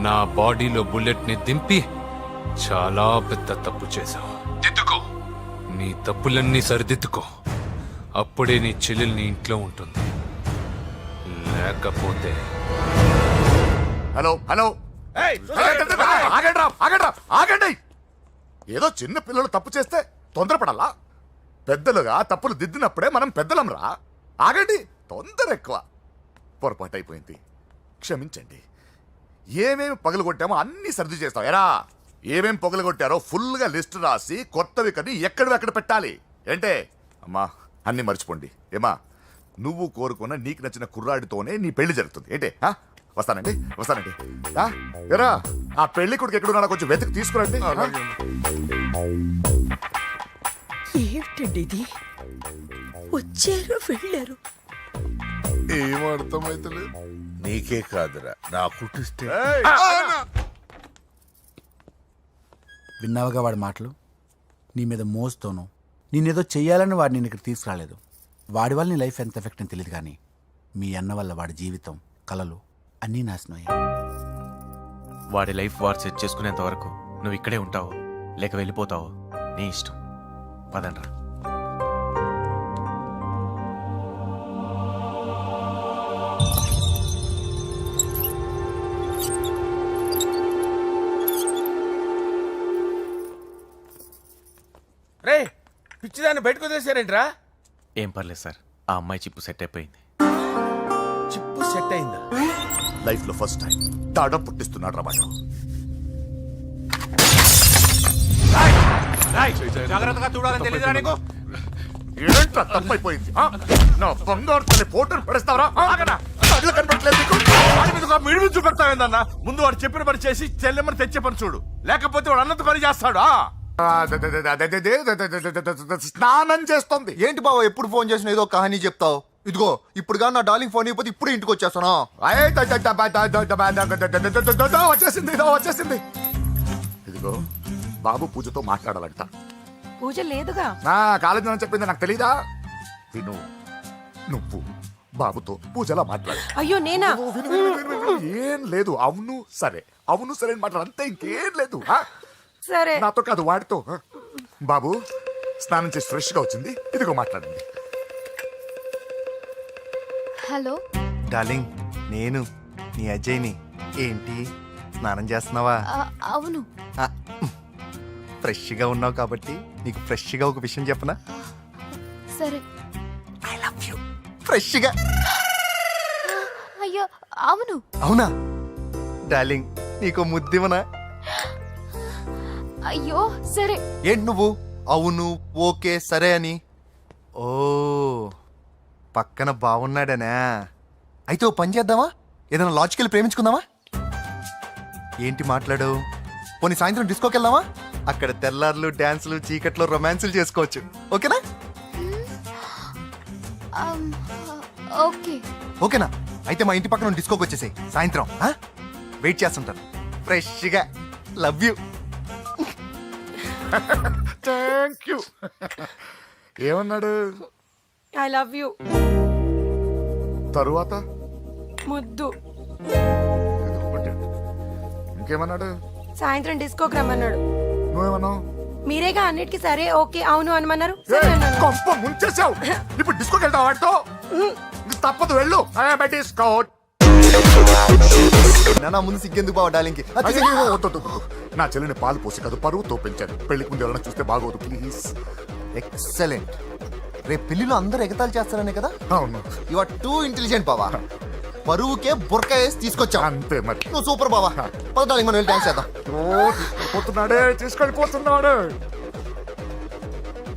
నా బాడీలో బుల్లెట్ని దింపి చాలా పెద్ద తప్పు చేశావు. దిద్దుకో, నీ తప్పులన్నీ సరిదిద్దుకో. అప్పుడే నీ చెల్లెలు నీ ఇంట్లో ఉంటుంది. లేకపోతే హలో హలో, ఆగండి. ఏదో చిన్న పిల్లలు తప్పు చేస్తే తొందరపడాలా? పెద్దలుగా తప్పులు దిద్దినప్పుడే మనం పెద్దలంరా. ఆగండి, తొందర ఎక్కువ. పొరపాటు అయిపోయింది, క్షమించండి. ఏమేమి పగలగొట్టామో అన్ని సర్ది చేస్తాం. ఎరా, ఏమేం పగలగొట్టారో ఫుల్గా లిస్ట్ రాసి కొత్తవి కని ఎక్కడ పెట్టాలి. ఏంటే అమ్మా, అన్ని మర్చిపోండి. ఏమా, నువ్వు కోరుకున్న నీకు నచ్చిన కుర్రాడితోనే నీ పెళ్లి జరుగుతుంది. ఏంటే వస్తానండి. ఎరా, ఆ పెళ్లి కొడుకు ఎక్కడున్నా కొంచెం వెతికి తీసుకురండి. ఏమిటండి ఇది? వచ్చారు వెళ్ళారు. ఏం అర్థమైతలేదు. నీకే కాదురా, నా కుట్టిస్తే. విన్నావుగా వాడి మాటలు? నీ మీద మోస్తోను నేనేదో చెయ్యాలని వాడు నేను ఇక్కడ తీసుకురాలేదు. వాడి వల్ల నీ లైఫ్ ఎంత ఎఫెక్ట్ అని తెలియదు, కానీ మీ అన్న వల్ల వాడి జీవితం, కలలు అన్నీ నాశనం అయ్యాయి. వాడి లైఫ్ వాడు సెట్ చేసుకునేంత వరకు నువ్వు ఇక్కడే ఉంటావు, లేక వెళ్ళిపోతావు, నీ ఇష్టం. పదండ్రా. రే, పిచ్చిదాన్ని బయటకు వదిలేశారేంట్రా? ఏం పర్లేదు సార్, ఆ అమ్మాయి చిప్పు సెట్ అయిపోయింది. చిప్పు సెట్ అయిందా? లైఫ్ లో ఫస్ట్ టైం తాడ పుట్టిస్తున్నాడు రా వాడు. జాగ్రత్తగా చూడాలని తెలియదురా నీకు? ఏంట్రా తప్పైపోయింది? నా బంగారు తల్లి ఫోటోలు పడేస్తావరా? కళ్ళు కనపడలేదు నీకు? వాడి మీద మిడిమి చూపెడతావేందన్నా? ముందు వాడు చెప్పిన పని చేసి చెల్లెమ్మని తెచ్చే పని చూడు, లేకపోతే వాడు అన్నంత పని చేస్తాడు. స్నానం చేస్తుంది. ఏంటి బావ ఎప్పుడు ఫోన్ చేసిన ఏదో కహానీ చెప్తావు? ఇదిగో ఇప్పుడు కానీ నా డార్లింగ్ ఫోన్ అయిపోతే ఇప్పుడు ఇంటికి వచ్చేస్తాను. వచ్చేసింది. ఇదిగో బాబు పూజతో మాట్లాడాలంట. పూజ లేదుగా. నా కాలేజీ అని చెప్పింది నాకు తెలీదా? విను, నువ్వు బాబుతో పూజలా మాట్లాడు. అయ్యో నేనా? ఏం లేదు. అవును సరే అని మాట్లాడు, అంతే, ఇంకేం లేదు. సరే. నాతో కాదు, వాడితో. బాబు స్నానం చేసి ఫ్రెష్ గా వచ్చింది, ఇదిగో మాట్లాడండి. హలో డార్లింగ్, నేను నీ అజయ్ని. ఏంటి స్నానం చేస్తున్నావా? అవును. ఫ్రెష్గా ఉన్నావు కాబట్టి నీకు ఫ్రెష్గా ఒక విషయం చెప్పనా? సరే. I love you. ఫ్రెష్గా. అయ్యో అవును. అవునా డార్లింగ్, నీకు ముద్దివనా? అయ్యో సరే. ఏంటి నువ్వు అవును ఓకే సరే అని? ఓ, పక్కన బాగున్నాడనా? అయితే ఓ పని చేద్దామా? ఏదైనా లాజికల్ ప్రేమించుకుందామా? ఏంటి మాట్లాడు? పోనీ సాయంత్రం డిస్కోకి వెళ్దామా? అక్కడ తెల్లార్లు డాన్సులు, చీకట్లో రొమాన్సులు చేసుకోవచ్చు. ఓకేనా? ఓకే. ఓకేనా? అయితే మా ఇంటి పక్కన డిస్కోకి వచ్చేసాయి సాయంత్రం. వెయిట్ చేస్తుంటాను ఫ్రెష్గా. Love you. Thank you. ఏమన్నాడు? I love you. తరువాత ముద్దు. ఇదిగో కొట్టాడు. నీకేమన్నాడు? సాయంత్రం డిస్కోకి రమ్మన్నాడు. నువ్వేమన్నావు? మీరేగా అన్నిటికీ సరే ఓకే అవును అనమన్నారు. కొంప ముంచేసావు. ఇప్పుడు డిస్కోకి వెళ్తావు వాటితో? తప్పదు, వెళ్ళు. డిస్కో. నా ముందు సిగ్గెందుకు బావ డార్లింగ్కి? నా చెల్లిని పాలు పోసి కాదు పరువుతో పెంచాను. పెళ్లికి ముందు ఎవరైనా చూస్తే బాగోదు ప్లీజ్. ఎక్సలెంట్. రేపు పెళ్లిలో అందరూ ఎగతాళి చేస్తారనే కదా? అవును, యు ఆర్ టూ ఇంటెలిజెంట్ బావా. పరువుకే బుర్క వేసి తీసుకొచ్చా. అంతే మరి. నువ్వు సూపర్ బావా. పద డార్లింగ్, మనం వెళ్ళి డాన్స్ చేద్దాం. పోతున్నాడే, తీసుకెళ్ళిపోతున్నాడు.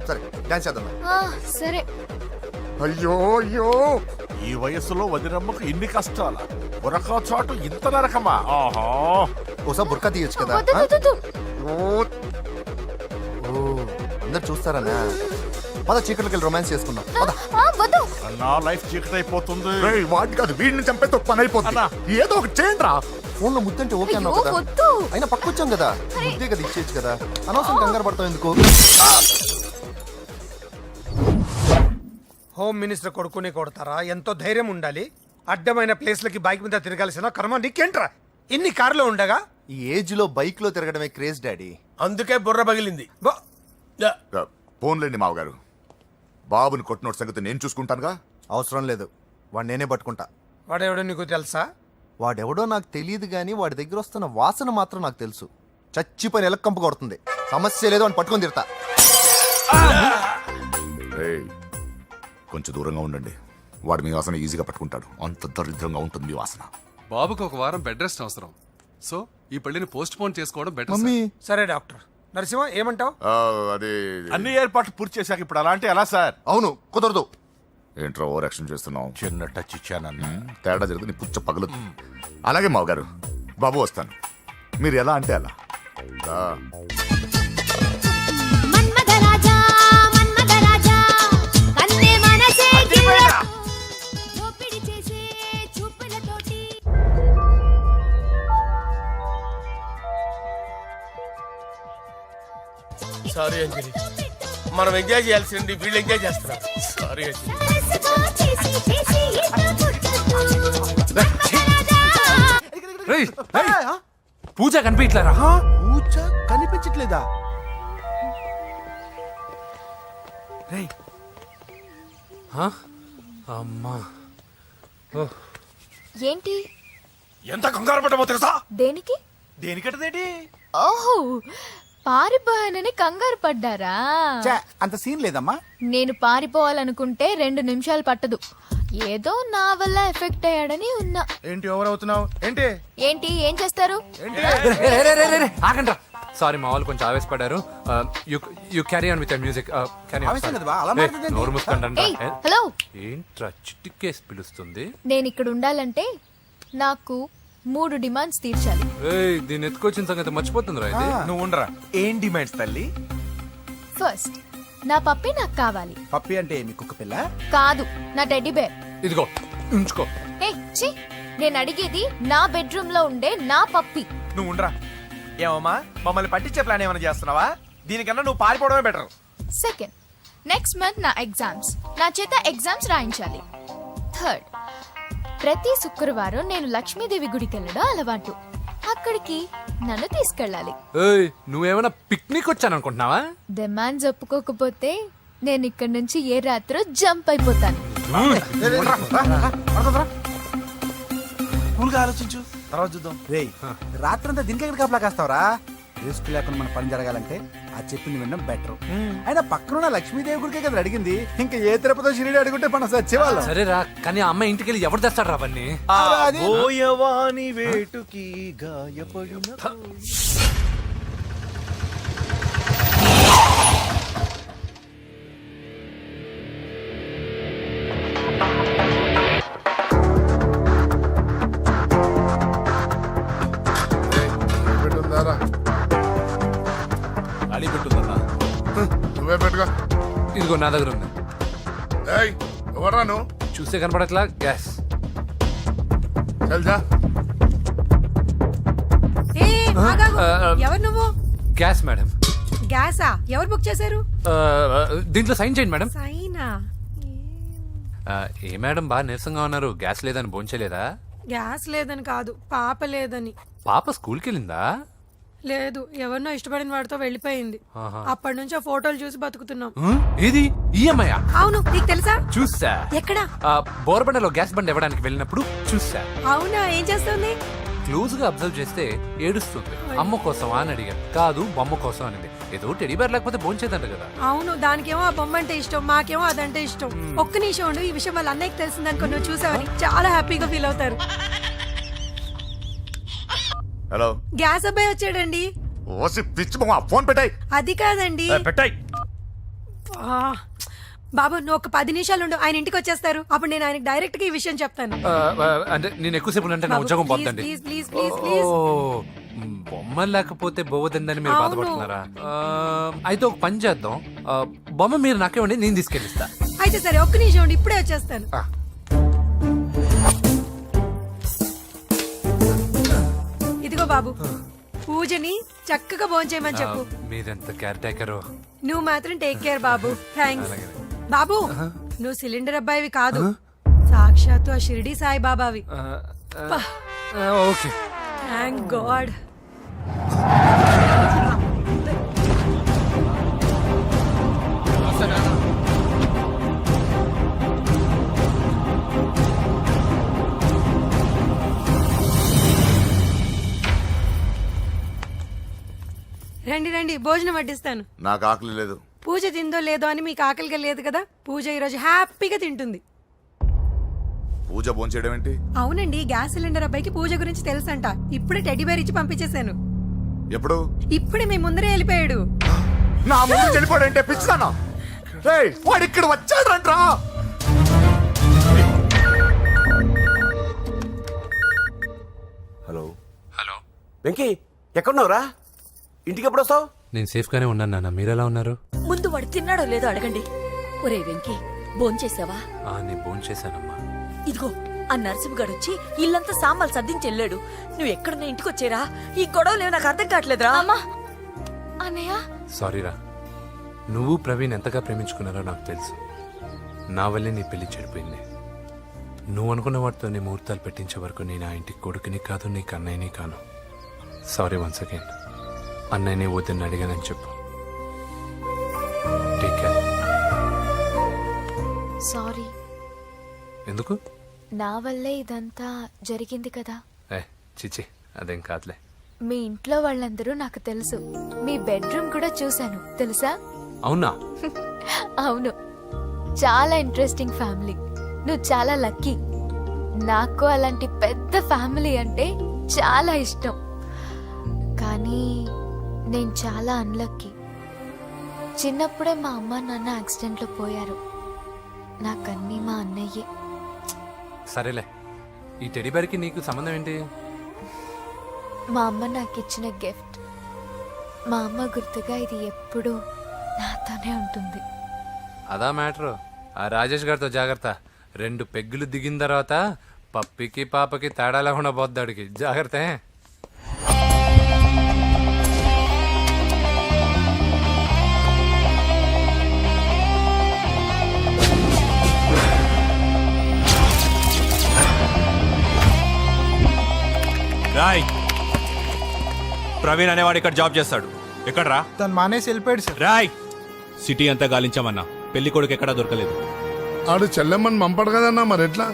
సరే డాన్స్ చేద్దాం. సరే. అయ్యో అయ్యో, ఈ వయస్సులో వదినమ్మకు ఇన్ని కష్టాల ఒరక చోటు ఇంత నరకమా? ఆహా, ఓసారి బుర్కా తీయొచ్చు కదా. వద్దు, వద్దు, వద్దు. ఓ అందరు చూస్తారన్నా. పద చీకట్లోకి వెళ్ళి రొమాన్స్ చేసుకుందాం. పద. వద్దు. నా లైఫ్ చీకటి అయిపోతుంది. రేయ్, వాడి కాదు వీడిని చంపేస్తే ఒక పని అయిపోతుంది. ఏదో ఒకటి చేయండి రా. ఫోన్ లో ముద్దంటే ఓకే అన్నావు అయ్యో, కదా. వద్దు. అయినా పక్కొచ్చాం కదా, ముద్దే కదా ఇచ్చేయచ్చు కదా. అనవసరం కంగారు పడతావు ఎందుకు? హోమ్ మినిస్టర్ కొడుకుని కొడతారా? ఎంతో ధైర్యం ఉండాలి. అడ్డమైన ప్లేస్లకి బైక్ మీద తిరగాల్సిన కర్మ నీకేంట్రా? ఇన్ని కార్లో ఉండగా ఈ ఏజ్ లో బైక్ లో తిరగడమే క్రేజ్ డాడీ. అందుకే బుర్ర పగిలింది. ఫోన్లేండి మావగారు. బాబుని కొట్టినోటి సంగతి నేను చూసుకుంటానుగా. అవసరం లేదు, వాడు నేనే పట్టుకుంటా. వాడెవడో నీకు తెలుసా? వాడెవడో నాకు తెలియదు కానీ వాడి దగ్గర వస్తున్న వాసన మాత్రం నాకు తెలుసు. చచ్చిపోయిన ఎలక్కంపు కొడుతుంది. సమస్య లేదు అని పట్టుకొని తిడతా. రేయ్, కొంచెం దూరంగా ఉండండి. వాడు మీ వాసన ఈజీగా పట్టుకుంటాడు. అంత దరిద్రంగా ఉంటుంది మీ వాసన. బాబుకు ఒక వారం బెడ్ రెస్ట్ అవసరం. సో ఈ పెళ్లిని పోస్ట్ పోన్ చేసుకోవడం బెటర్. మమ్మీ సరే డాక్టర్ నరసింహ ఏమంటావు? అది అన్ని ఏర్పాట్లు పూర్తి చేశాక ఇప్పుడు అలాంటి ఎలా సార్? అవును, కుదరదు. ఏంట్రా ఓవర్ యాక్షన్ చేస్తున్నావు? చిన్న టచ్ ఇచ్చానన్న. తేడా జరిగితే నీ పుచ్చ పగలదు. అలాగే మావగారు, బాబు వస్తాను. మీరు ఎలా అంటే అలా. సారీ అంజలి, మనం ఎంజాయ్ చేయాల్సింది వీళ్ళు ఎంజాయ్ చేస్తున్నారు. సారీ అంజలి. రేయ్, పూజ కనిపించలేరా? పూజ కనిపించట్లేదా? రేయ్ అమ్మా, ఏంటి? ఎంత కంగారు పడ్డమో తెలుసా? దేనికి? దేనికంటదేంటి? ఓహో, పారిపోయానని కంగారు పడ్డారా? ఛే, అంత సీన్ లేదమ్మా. నేను పారిపోవాలనుకుంటే 2 నిమిషాలు పట్టదు. ఏదో నా వల్ల ఎఫెక్ట్ అయ్యాడని ఉన్నా. ఏంటి ఓవర్ అవుతున్నావు? ఏంటి ఏంటి ఏం చేస్తారు? ఆగండ్రా. సారీ, మా వాళ్ళు కొంచెం ఆవేశపడ్డారు. You carry on with music. ఆవేశం కదా బా, అలా మాట్లాడదండి. నోరు మూసుకోండి. ఏయ్, హలో. ఏంట్రా చిటికేసి పిలుస్తుంది? నేను ఇక్కడ ఉండాలంటే నాకు 3 డిమాండ్స్ తీర్చాలి. ఏయ్, దీన్ని ఎత్తుకొచ్చిన సంగతి మర్చిపోతుందిరా ఇది. నువ్వు ఉండరా. ఏం డిమాండ్స్ తల్లి? ఫస్ట్, నా పప్పి నాకు కావాలి. పప్పి అంటే మీ కుక్క పిల్ల? కాదు, నా టెడ్డీ బేర్. ఇదిగో ఉంచుకో. ఏయ్, ఛీ, నేను అడిగేది నా బెడ్రూమ్ లో ఉండే నా పప్పి. నువ్వు ఉండరా. ఏమమ్మా, మమ్మల్ని పట్టించే ప్లాన్ ఏమైనా చేస్తున్నావా? దీనికన్నా నువ్వు పారిపోవడమే బెటర్. సెకండ్, నెక్స్ట్ మంత్ నా ఎగ్జామ్స్. నా చేత ఎగ్జామ్స్ రాయించాలి. థర్డ్, ప్రతి శుక్రవారం నేను లక్ష్మీదేవి గుడికి వెళ్ళడం అలవాటు. అక్కడికి నన్ను తీసుకెళ్ళాలి. ఏయ్, నువ్వేమైనా పిక్నిక్ వచ్చాను అనుకుంటున్నావా? డిమాండ్స్ ఒప్పుకోకపోతే నేను ఇక్కడ నుంచి ఏ రాత్రో జంప్ అయిపోతాను. కూల్గా ఆలోచించు, తర్వాత చూద్దాం. రేయ్, రాత్రంతా దీనికి ఎక్కడ కాపలా కాస్తావరా? రిస్క్ లేకుండా మన పని జరగాలంటే ఆ చెప్పింది వినడం బెటర్. అయినా పక్కన లక్ష్మీదేవి గుడికే కదా అడిగింది. ఇంకా ఏ తిరుపతి షిరిడి అడుగుంటే మనం సచ్చేవాళ్ళం. సరేరా, కానీ ఆ అమ్మాయి ఇంటికి వెళ్ళి ఎవరు తెస్తాడు రా అవన్నీ? బోయవాని వేటుకి గాయపడిన అడి పెట్టుందన్నా. నువ్వే పెట్టుగా. ఇదిగో నా దగ్గర ఉంది. ఎవరా నువ్వు? చూస్తే కనపడట్లా? గ్యాస్. చల్జా. ఎవరు నువ్వు? Gas madam. గ్యాసా? ఎవరు బుక్ చేశారు? దీంట్లో సైన్ చేయండి మేడం. సైనా? ఏ మేడం బాగా నీరసంగా ఉన్నారు? గ్యాస్ లేదని భోంచలేదా? గ్యాస్ లేదని కాదు, పాప లేదని. పాప స్కూల్కి వెళ్ళిందా? లేదు, ఎవరినో ఇష్టపడిన వాడితో వెళ్ళిపోయింది. ఆహా. అప్పటి నుంచి ఆ ఫోటోలు చూసి బతుకుతున్నాం. ఏది ఈఎంఐ? అవును, నీకు తెలుసా? చూసా. ఎక్కడ? బోర్బండలో గ్యాస్ బండ్ ఇవ్వడానికి వెళ్ళినప్పుడు చూసా. అవునా, ఏం చేస్తుంది? క్లోజ్ గా అబ్జర్వ్ చేస్తే ఏడుస్తుంది. అమ్మ కోసమా అని అడిగాను. కాదు, బొమ్మ కోసం అనింది. ఏదో టెడీ బేర్ లేకపోతే భోంచేదంట కదా. అవును, దానికేమో ఆ బొమ్మ అంటే ఇష్టం, మాకేమో అదంటే ఇష్టం. ఒక్క నిమిషం ఉండు, ఈ విషయం వాళ్ళ అన్నయ్యకి తెలిసిందనుకో, నువ్వు చూసావని చాలా హ్యాపీగా ఫీల్ అవుతారు. హలో, గ్యాస్ అబ్బాయి వచ్చాడండి. ఓసి పిచ్చి బొమ్మ, ఫోన్ పెట్టాయి. అది కాదండి. పెట్టాయి. ఆ, బాబు నువ్వు ఒక 10 నిమిషాలు ఉండు, ఆయన ఇంటికి వచ్చేస్తారు. అప్పుడు నేను ఆయనకి డైరెక్ట్ గా ఈ విషయం చెప్తాను. అంటే నేను ఎక్కువసేపు ఉంటే నా బాబు, ఉద్యోగం ప్లీజ్, పోద్దండి. Please, please, please, please. బొమ్మ లేకపోతే బోవదందని మీరు అవును. బాధపడుతున్నారా? అయితే ఒక పని చేద్దాం. బొమ్మ మీరు నాకేమండి, నేను తీసుకెళ్ళిస్తా. అయితే సరే, ఒక్క నిమిషం ఉండి ఇప్పుడే వచ్చేస్తాను. ఇదిగో బాబు, పూజని చక్కగా భోంచేయమని చెప్పు. మీరెంత కేర్ టేకరు. నువ్వు మాత్రం టేక్ కేర్ బాబు. థ్యాంక్స్. బాబు, నువ్వు సిలిండర్ అబ్బాయివి కాదు, సాక్షాత్తు ఆ షిరిడి సాయి బాబావి. Okay, thank god. రండి రండి, భోజనం వడ్డిస్తాను. నాకు ఆకలి లేదు. పూజ తిందో లేదో అని మీకు ఆకలిగా లేదు కదా. పూజ ఈరోజు హ్యాపీగా తింటుంది. పూజ భోంచేయడం ఏంటి? అవునండి, గ్యాస్ సిలిండర్ అబ్బాయికి పూజ గురించి తెలుసంట. ఇప్పుడే టెడ్డీ బేర్ ఇచ్చి పంపించేశాను. ఎప్పుడు? ఇప్పుడే మీ ముందరే వెళ్ళిపోయాడు. నా ముందు వెళ్ళిపోయాడంటే పిచ్చిదానా? రేయ్, వాడు ఇక్కడ వచ్చాడంట్రా. హలో హలో వెంకీ, ఎక్కడున్నావురా? ఇంటికి ఎప్పుడు వస్తావు? నేను సేఫ్ గానే ఉన్నాను నాన్న. మీరెలా ఉన్నారు? ముందు వాడు తిన్నాడో లేదో అడగండి. ఒరే వెంకీ, భోంచేసావా? నేను భోంచేశానమ్మా. ఇదిగో, ఆ నరసింహగాడు వచ్చి ఇల్లంతా సామాన్లు సర్దించి వెళ్ళాడు. నువ్వు ఎక్కడ నా ఇంటికి వచ్చేరా? ఈ గొడవలేవు నాకు అర్థం కావట్లేదురా. అన్నయ్య, సారీరా. నువ్వు ప్రవీణ్ ఎంతగా ప్రేమించుకున్నారో నాకు తెలుసు. నా వల్లే నీ పెళ్లి చెడిపోయింది. నువ్వు అనుకున్న వాటితో నీ ముహూర్తాలు పెట్టించే వరకు నేను ఆ ఇంటికి కొడుకుని కాదు, నీకు అన్నయ్యని కాను. Sorry once again. అన్నయ్యని వద్దని అడిగానని చెప్పు. Take care. సారీ. ఎందుకు? నా వల్లే ఇదంతా జరిగింది కదా. చిచి, అదేం కాదులే. మీ ఇంట్లో వాళ్ళందరూ నాకు తెలుసు. మీ బెడ్రూమ్ కూడా చూశాను, తెలుసా? అవునా? అవును, చాలా ఇంట్రెస్టింగ్ ఫ్యామిలీ. నువ్వు చాలా లక్కీ. నాకు అలాంటి పెద్ద ఫ్యామిలీ అంటే చాలా ఇష్టం. కానీ నేను చాలా అన్లక్కీ. చిన్నప్పుడే మా అమ్మ నాన్న యాక్సిడెంట్లో పోయారు. నాకన్నీ మా అన్నయ్యే. సరేలే, ఈ టెడీ బేర్కి నీకు సంబంధం ఏంటి? మా అమ్మ నాకు ఇచ్చిన గిఫ్ట్. మా అమ్మ గుర్తుగా ఇది ఎప్పుడూ నాతోనే ఉంటుంది. అదా మ్యాటర్. ఆ రాజేష్ గారితో జాగ్రత్త. 2 పెగ్గులు దిగిన తర్వాత పప్పికి పాపకి తేడా లేకుండా పోద్దాడికి. జాగ్రత్త. రాయ్, ప్రవీణ్ అనేవాడు ఇక్కడ జాబ్ చేస్తాడు. ఎక్కడ్రా? తను మానేసి వెళ్ళిపోయాడు సార్. రాయ్, సిటీ అంతా గాలించామన్నా, పెళ్లి కొడుకు ఎక్కడా దొరకలేదు. ఆడు చెల్లెమ్మని పంపడు కదన్నా, మరి ఎట్లా?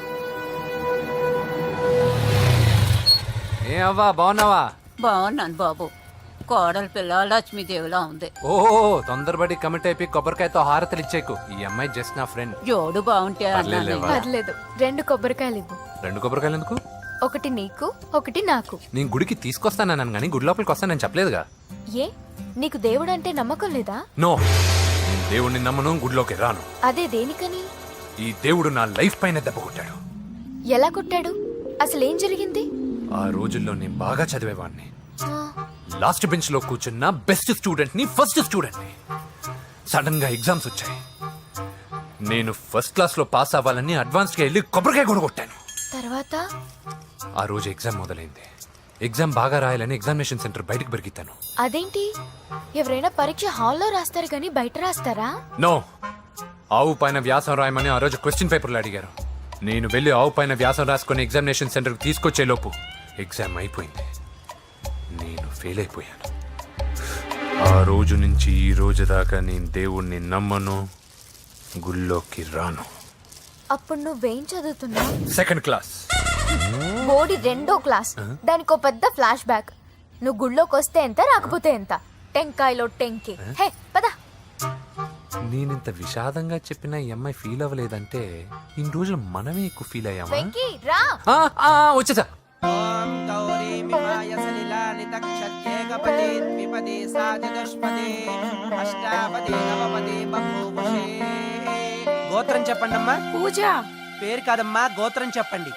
ఏ అవ్వా, బాగున్నావా? బాగున్నాను బాబు. కోడల పిల్ల లక్ష్మీదేవిలా ఉంది. ఓహో, తొందరపడి కమిట్ అయిపోయి కొబ్బరికాయతో హారతలు ఇచ్చేకు. ఈ అమ్మాయి జస్ట్ నా ఫ్రెండ్. జోడు బాగుంటే పర్లేదులేవా? పర్లేదు, 2 కొబ్బరికాయలు ఇవ్వు. 2 కొబ్బరికాయలు ఎందుకు? ఒకటి నీకు, ఒకటి నాకు. నేను గుడికి తీసుకొస్తానన్నాను కానీ గుడి లోపలికి వస్తానని చెప్పలేదుగా. ఏ, నీకు దేవుడు అంటే నమ్మకం లేదా? నో, నేను దేవుడిని నమ్మను, గుడిలోకి రాను. అదే దేనికని? ఈ దేవుడు నా లైఫ్ పైన దెబ్బ కొట్టాడు. ఎలా కొట్టాడు? అసలేం జరిగింది? ఆ రోజుల్లో నేను బాగా చదివేవాడిని. లాస్ట్ బెంచ్ లో కూర్చున్న బెస్ట్ స్టూడెంట్ ని, ఫస్ట్ స్టూడెంట్ ని. సడన్ గా ఎగ్జామ్స్ వచ్చాయి. నేను ఫస్ట్ క్లాస్ లో పాస్ అవ్వాలని అడ్వాన్స్ గా వెళ్ళి కొబ్బరికాయ కూడా కొట్టాను. తర్వాత ఆ రోజు ఎగ్జామ్ మొదలైంది. ఎగ్జామ్ బాగా రాయాలని ఎగ్జామినేషన్ సెంటర్ బయటకు పెరిగితాను. అదేంటి, ఎవరైనా పరీక్ష హాల్లో రాస్తారు కానీ బయట రాస్తారా? నో, ఆవు పైన వ్యాసం రాయమని ఆ రోజు క్వశ్చన్ పేపర్లు అడిగారు. నేను వెళ్ళి ఆవు పైన వ్యాసం రాసుకొని ఎగ్జామినేషన్ సెంటర్కి తీసుకొచ్చే లోపు ఎగ్జామ్ అయిపోయింది. నేను ఫెయిల్ అయిపోయాను. ఆ రోజు నుంచి ఈ రోజు దాకా నేను దేవుణ్ణి నమ్మను, గుళ్ళోకి రాను. అప్పుడు నువ్వేం చదువుతున్నావు? Second class. బోడి 2వ క్లాస్. దానికో పెద్ద ఫ్లాష్ బ్యాక్. నువ్వు గుళ్ళోకి వస్తే ఎంత, రాకపోతే ఎంత. టెంకాయలో టెంకి. హే పద. నేనింత విషాదంగా చెప్పిన ఈ అమ్మాయి ఫీల్ అవ్వలేదంటే ఇన్ని రోజులు మనమే ఎక్కువ ఫీల్ అయ్యామా? వెంకీ రా. వచ్చేసా. గోత్రం చెప్పండి అమ్మా. పూజ. పేరు కాదమ్మా, గోత్రం చెప్పండి.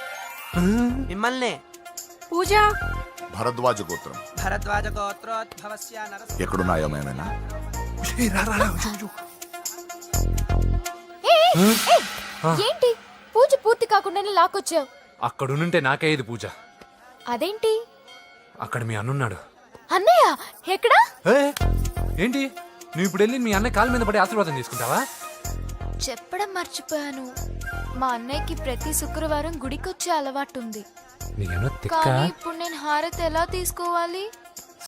మిమ్మల్నే. పూజ. భరద్వాజ గోత్రం. భరద్వాజ గోత్రోద్భవస్య నరసింహ. ఎక్కడున్నాయో మేమైనా? ఏంటి పూజ పూర్తి కాకుండానే లాక్కొచ్చావు? అక్కడుంటే నాకే ఇది పూజ. అదేంటి? అక్కడ మీ అన్నున్నాడు. అన్నయ్య ఎక్కడా? ఏంటి నువ్వు ఇప్పుడు వెళ్ళి మీ అన్నయ్య కాళ్ళ మీద పడి ఆశీర్వాదం తీసుకుంటావా? చెప్పడం మర్చిపోయాను. మా అన్నయ్యకి ప్రతి శుక్రవారం గుడికొచ్చే అలవాటు ఉంది. నీకేమో తిక్క. కానీ ఇప్పుడు నేను హారతి ఎలా తీసుకోవాలి?